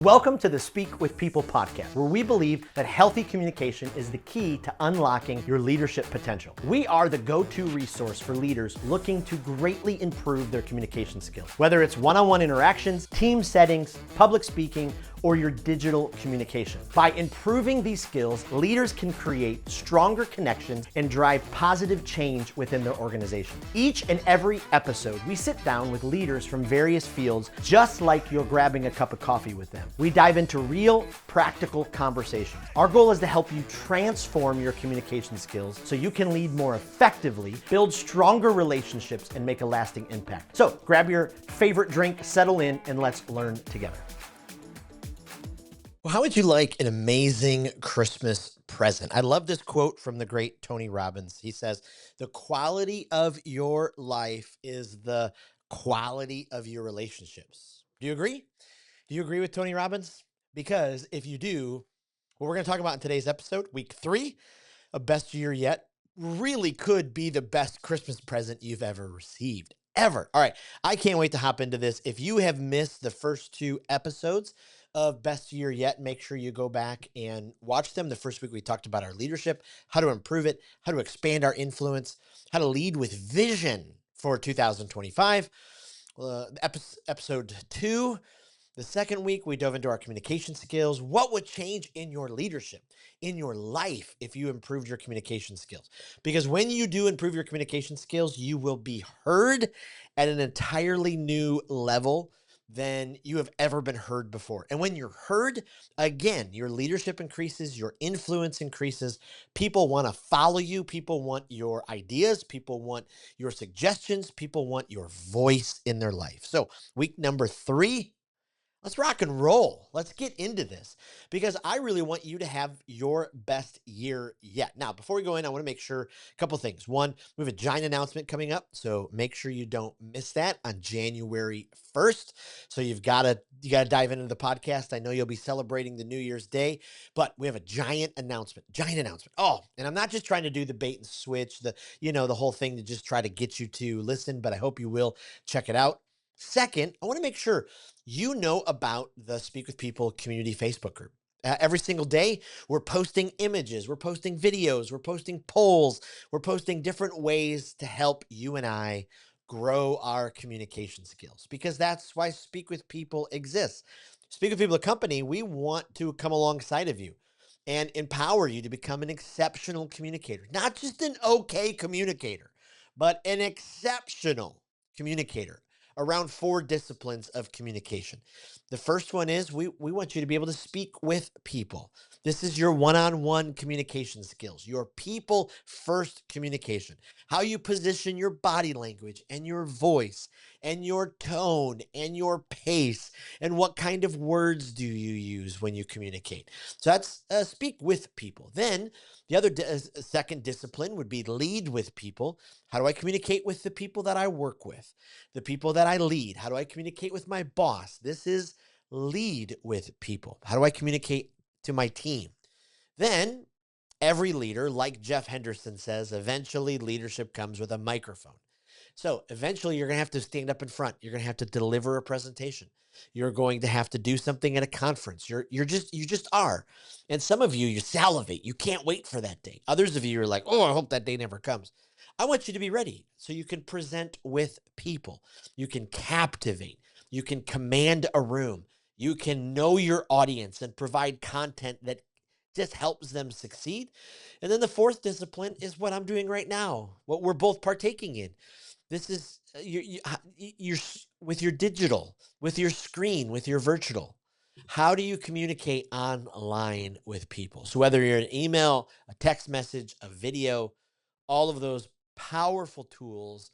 Welcome to the Speak with People podcast, where we believe that healthy communication is the key to unlocking your leadership potential. We are the go-to resource for leaders looking to greatly improve their communication skills. Whether it's one-on-one interactions, team settings, public speaking, or your digital communication. By improving these skills, leaders can create stronger connections and drive positive change within their organization. Each and every episode, we sit down with leaders from various fields, just like you're grabbing a cup of coffee with them. We dive into real, practical conversations. Our goal is to help you transform your communication skills so you can lead more effectively, build stronger relationships, and make a lasting impact. So grab your favorite drink, settle in, and let's learn together. Well, how would you like an amazing Christmas present? I love this quote from the great Tony Robbins. He says, "The quality of your life is the quality of your relationships." Do you agree? Do you agree with Tony Robbins? Because if you do, what we're going to talk about in today's episode, week 3 of Best Year Yet, really could be the best Christmas present you've ever received. Ever. All right. I can't wait to hop into this. If you have missed the first 2 episodes of Best Year Yet, make sure you go back and watch them. The first week we talked about our leadership, how to improve it, how to expand our influence, how to lead with vision for 2025. Episode 2, the second week, we dove into our communication skills. What would change in your leadership, in your life, if you improved your communication skills? Because when you do improve your communication skills, you will be heard at an entirely new level than you have ever been heard before. And when you're heard, again, your leadership increases, your influence increases. People want to follow you. People want your ideas. People want your suggestions. People want your voice in their life. So week number 3, let's rock and roll. Let's get into this because I really want you to have your best year yet. Now, before we go in, I want to make sure a couple things. One, we have a giant announcement coming up, so make sure you don't miss that on January 1st. So you got to dive into the podcast. I know you'll be celebrating the New Year's Day, but we have a giant announcement. Oh, and I'm not just trying to do the bait and switch, the whole thing to just try to get you to listen, but I hope you will check it out. Second, I want to make sure you know about the Speak with People community Facebook group. Every single day, we're posting images, we're posting videos, we're posting polls, we're posting different ways to help you and I grow our communication skills, because that's why Speak with People exists. Speak with People, a company, we want to come alongside of you and empower you to become an exceptional communicator, not just an okay communicator, but an exceptional communicator around 4 disciplines of communication. The first one is we want you to be able to speak with people. This is your one-on-one communication skills, your people first communication, how you position your body language and your voice and your tone and your pace and what kind of words do you use when you communicate. So that's speak with people. Then the other second discipline would be lead with people. How do I communicate with the people that I work with, the people that I lead? How do I communicate with my boss? This is lead with people. How do I communicate to my team? Then every leader, like Jeff Henderson says, eventually leadership comes with a microphone. So eventually you're going to have to stand up in front. You're going to have to deliver a presentation. You're going to have to do something at a conference. You just are. And some of you salivate. You can't wait for that day. Others of you are like, oh, I hope that day never comes. I want you to be ready so you can present with people. You can captivate. You can command a room. You can know your audience and provide content that just helps them succeed. And then the fourth discipline is what I'm doing right now, what we're both partaking in. This is you're with your digital, with your screen, with your virtual. How do you communicate online with people? So whether you're an email, a text message, a video, all of those powerful tools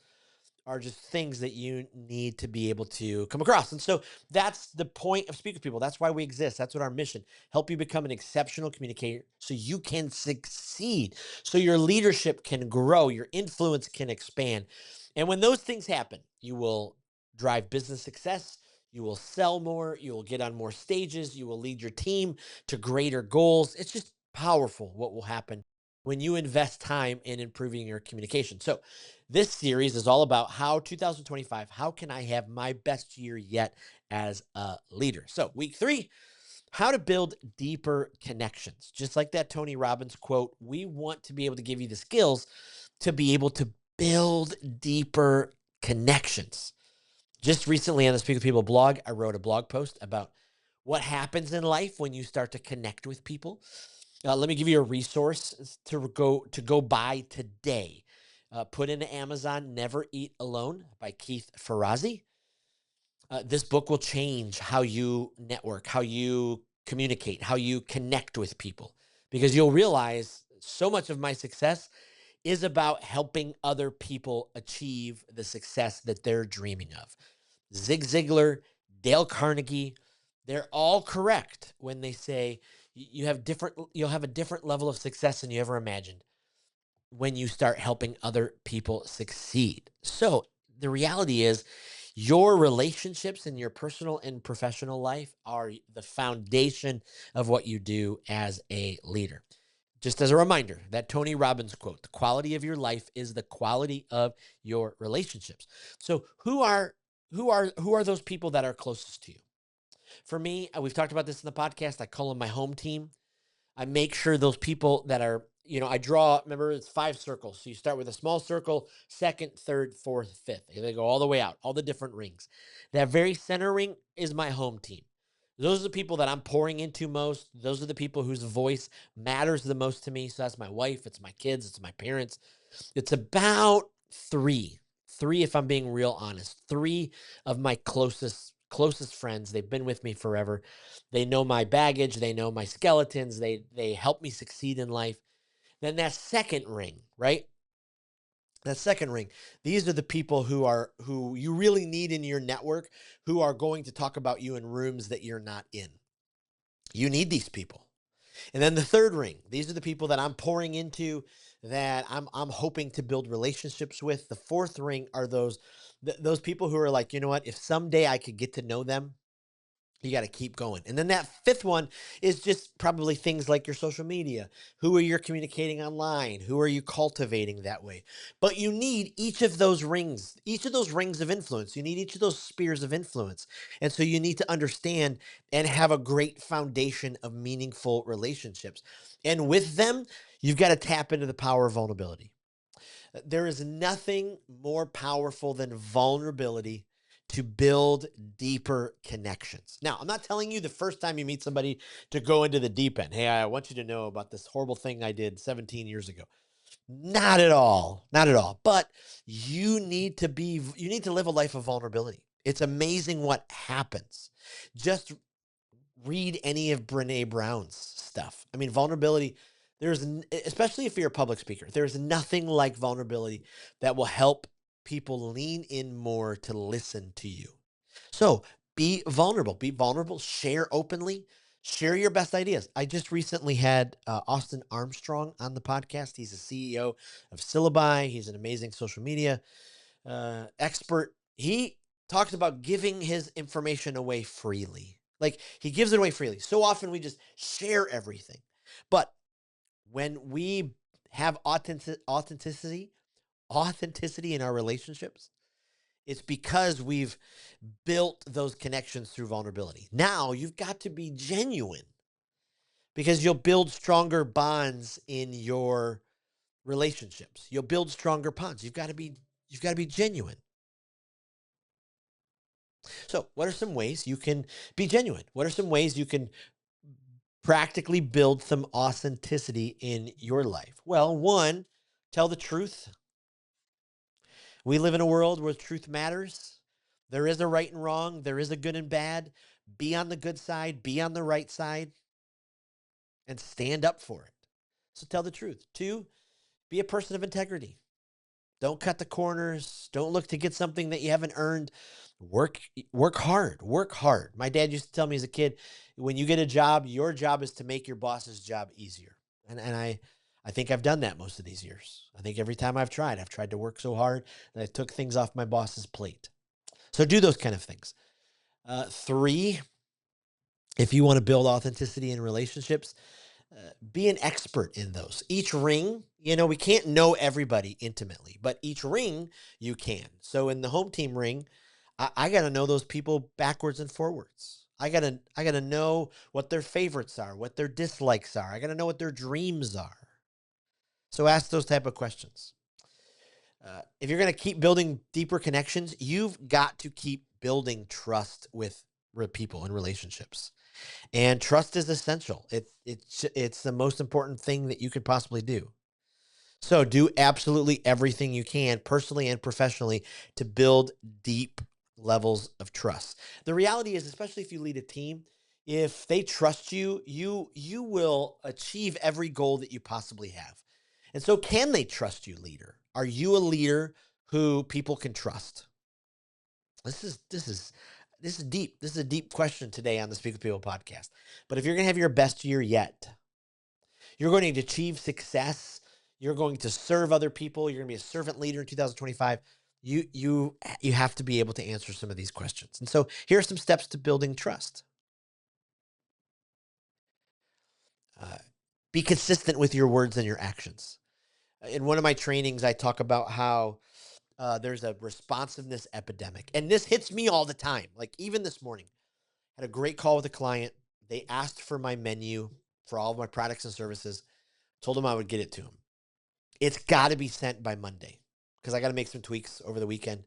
are just things that you need to be able to come across. And so that's the point of Speak with People. That's why we exist. That's what our mission, help you become an exceptional communicator so you can succeed, so your leadership can grow, your influence can expand. And when those things happen, you will drive business success, you will sell more, you will get on more stages, you will lead your team to greater goals. It's just powerful what will happen when you invest time in improving your communication. So this series is all about how 2025, how can I have my best year yet as a leader? So week 3, how to build deeper connections. Just like that Tony Robbins quote, we want to be able to give you the skills to be able to build deeper connections. Just recently on the Speak with People blog, I wrote a blog post about what happens in life when you start to connect with people. Let me give you a resource to go buy today. Put into Amazon "Never Eat Alone" by Keith Ferrazzi. This book will change how you network, how you communicate, how you connect with people, because you'll realize so much of my success is about helping other people achieve the success that they're dreaming of. Zig Ziglar, Dale Carnegie, they're all correct when they say you'll have a different level of success than you ever imagined when you start helping other people succeed. So the reality is your relationships in your personal and professional life are the foundation of what you do as a leader. Just as a reminder, that Tony Robbins quote, the quality of your life is the quality of your relationships. So who are those people that are closest to you? For me, we've talked about this in the podcast. I call them my home team. I make sure those people that are, I draw, remember it's 5 circles. So you start with a small circle, second, third, fourth, fifth. And they go all the way out, all the different rings. That very center ring is my home team. Those are the people that I'm pouring into most. Those are the people whose voice matters the most to me. So that's my wife, it's my kids, it's my parents. It's about three, if I'm being real honest, three of my closest friends. They've been with me forever. They know my baggage. They know my skeletons. They help me succeed in life. Then that second ring, right? That second ring. These are the people who you really need in your network, who are going to talk about you in rooms that you're not in. You need these people. And then the third ring. These are the people that I'm pouring into, that I'm hoping to build relationships with. The fourth ring are those people who are like, you know what? If someday I could get to know them, you got to keep going. And then that fifth one is just probably things like your social media. Who are you communicating online? Who are you cultivating that way? But you need each of those rings of influence. You need each of those spheres of influence. And so you need to understand and have a great foundation of meaningful relationships. And with them, you've got to tap into the power of vulnerability. There is nothing more powerful than vulnerability to build deeper connections. Now, I'm not telling you the first time you meet somebody to go into the deep end. Hey, I want you to know about this horrible thing I did 17 years ago. Not at all. Not at all. But you need to live a life of vulnerability. It's amazing what happens. Just read any of Brene Brown's stuff. I mean, vulnerability, especially if you're a public speaker, there's nothing like vulnerability that will help people lean in more to listen to you. So be vulnerable, share openly, share your best ideas. I just recently had Austin Armstrong on the podcast. He's the CEO of Syllabi. He's an amazing social media expert. He talks about giving his information away freely. Like, he gives it away freely. So often we just share everything. But when we have authenticity in our relationships, it's because we've built those connections through vulnerability. Now you've got to be genuine, because you'll build stronger bonds in your relationships. You'll build stronger bonds. You've got to be genuine. So, what are some ways you can be genuine? What are some ways you can practically build some authenticity in your life? Well, one, tell the truth. We live in a world where truth matters. There is a right and wrong, there is a good and bad. Be on the good side, be on the right side, and stand up for it. So tell the truth. Two, be a person of integrity. Don't cut the corners. Don't look to get something that you haven't earned. Work hard. Work hard. My dad used to tell me as a kid, when you get a job, your job is to make your boss's job easier. And I think I've done that most of these years. I think every time I've tried to work so hard that I took things off my boss's plate. So do those kind of things. Three, if you want to build authenticity in relationships, be an expert in those. Each ring, we can't know everybody intimately, but each ring you can. So in the home team ring, I got to know those people backwards and forwards. I gotta know what their favorites are, what their dislikes are. I gotta know what their dreams are. So ask those type of questions. If you're gonna keep building deeper connections, you've got to keep building trust with people and relationships. And trust is essential. It's the most important thing that you could possibly do. So do absolutely everything you can, personally and professionally, to build deep levels of trust. The reality is, especially if you lead a team, if they trust you, you will achieve every goal that you possibly have. And so can they trust you, leader? Are you a leader who people can trust? This is deep. This is a deep question today on the Speak with People podcast. But if you're going to have your best year yet, you're going to achieve success. You're going to serve other people. You're going to be a servant leader in 2025. You have to be able to answer some of these questions. And so here are some steps to building trust. Uh, be consistent with your words and your actions. In one of my trainings, I talk about how there's a responsiveness epidemic, and this hits me all the time. Like even this morning, I had a great call with a client. They asked for my menu for all of my products and services. Told them I would get it to them. It's got to be sent by Monday because I got to make some tweaks over the weekend.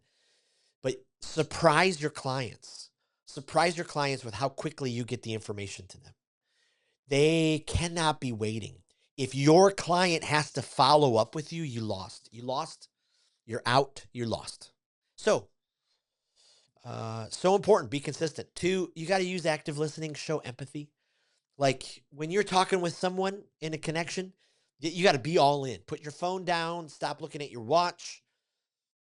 But surprise your clients. Surprise your clients with how quickly you get the information to them. They cannot be waiting. If your client has to follow up with you, you lost. You lost. You're out. You're lost. So important. Be consistent. Two, you got to use active listening. Show empathy. Like when you're talking with someone in a connection, you got to be all in. Put your phone down. Stop looking at your watch.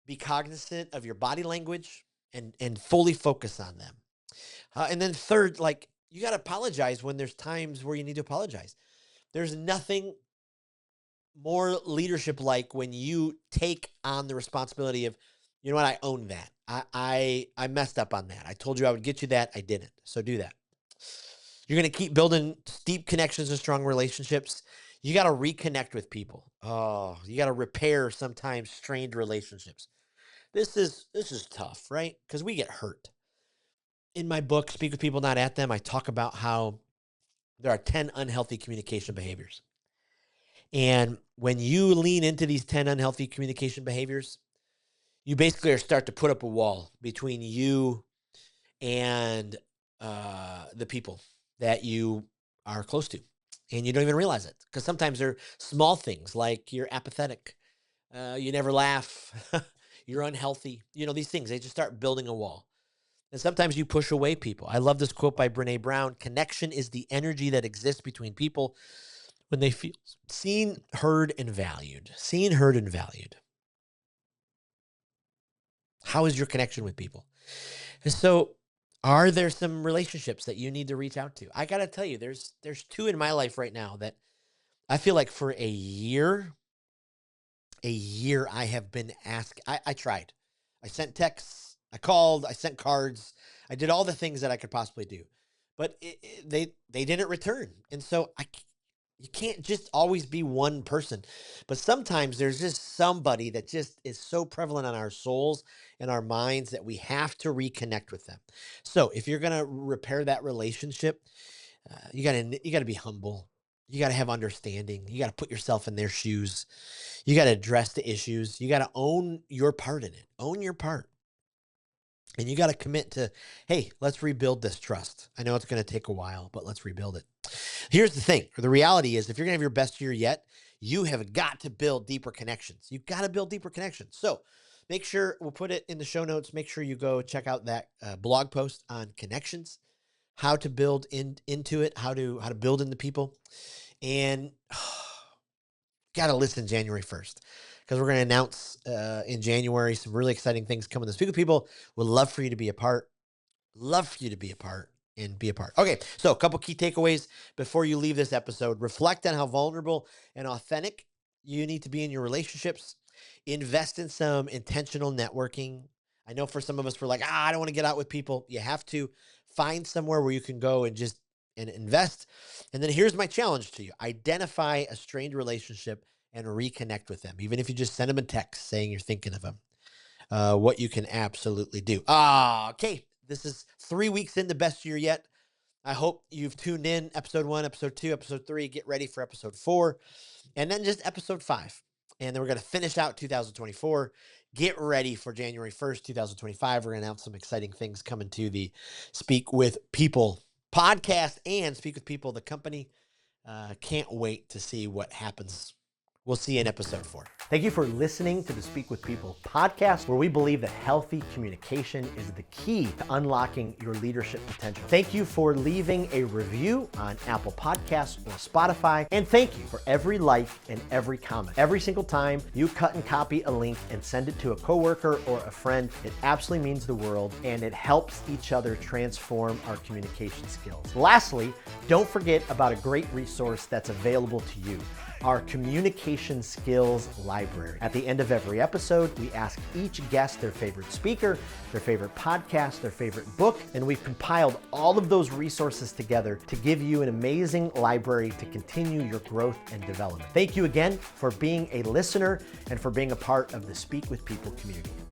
Be cognizant of your body language and fully focus on them. And then third, like you got to apologize when there's times where you need to apologize. There's nothing more leadership like when you take on the responsibility of, you know what, I own that. I messed up on that. I told you I would get you that. I didn't. So do that. You're going to keep building deep connections and strong relationships. You got to reconnect with people. Oh, you got to repair sometimes strained relationships. This is tough, right? Because we get hurt. In my book, Speak with People, Not at Them, I talk about how there are 10 unhealthy communication behaviors. And when you lean into these 10 unhealthy communication behaviors, you basically are start to put up a wall between you and the people that you are close to. And you don't even realize it because sometimes they're small things like you're apathetic, you never laugh, you're unhealthy. You know, these things, they just start building a wall. And sometimes you push away people. I love this quote by Brene Brown. Connection is the energy that exists between people when they feel seen, heard, and valued. Seen, heard, and valued. How is your connection with people? And so are there some relationships that you need to reach out to? I got to tell you, there's two in my life right now that I feel like for a year I have been asked. I tried. I sent texts, I called, I sent cards, I did all the things that I could possibly do, but they didn't return. And so you can't just always be one person, but sometimes there's just somebody that just is so prevalent on our souls and our minds that we have to reconnect with them. So if you're gonna repair that relationship, you gotta be humble. You gotta have understanding. You gotta put yourself in their shoes. You gotta address the issues. You gotta own your part in it. Own your part. And you gotta commit to, hey, let's rebuild this trust. I know it's gonna take a while, but let's rebuild it. Here's the thing, or the reality is if you're gonna have your best year yet, you have got to build deeper connections. You've got to build deeper connections. So make sure we'll put it in the show notes. Make sure you go check out that blog post on connections, how to build into it, how to build into people. And got to listen January 1st because we're going to announce in January some really exciting things coming to Speak with People. Would love for you to be a part. Love for you to be a part and be a part. Okay, so a couple key takeaways before you leave this episode. Reflect on how vulnerable and authentic you need to be in your relationships. Invest in some intentional networking. I know for some of us, we're like, I don't want to get out with people. You have to find somewhere where you can go and just and invest. And then here's my challenge to you. Identify a strained relationship and reconnect with them. Even if you just send them a text saying you're thinking of them, what you can absolutely do. Okay. This is 3 weeks into best year yet. I hope you've tuned in episode 1, episode 2, episode 3. Get ready for episode 4, and then just episode 5. And then we're going to finish out 2024. Get ready for January 1st, 2025. We're going to announce some exciting things coming to the Speak with People podcast and Speak with People, the company. Can't wait to see what happens. We'll see you in episode 4. Thank you for listening to the Speak with People podcast, where we believe that healthy communication is the key to unlocking your leadership potential. Thank you for leaving a review on Apple Podcasts or Spotify. And thank you for every like and every comment. Every single time you cut and copy a link and send it to a coworker or a friend, it absolutely means the world, and it helps each other transform our communication skills. Lastly, don't forget about a great resource that's available to you: our communication skills library. At the end of every episode, we ask each guest their favorite speaker, their favorite podcast, their favorite book, and we've compiled all of those resources together to give you an amazing library to continue your growth and development. Thank you again for being a listener and for being a part of the Speak with People community.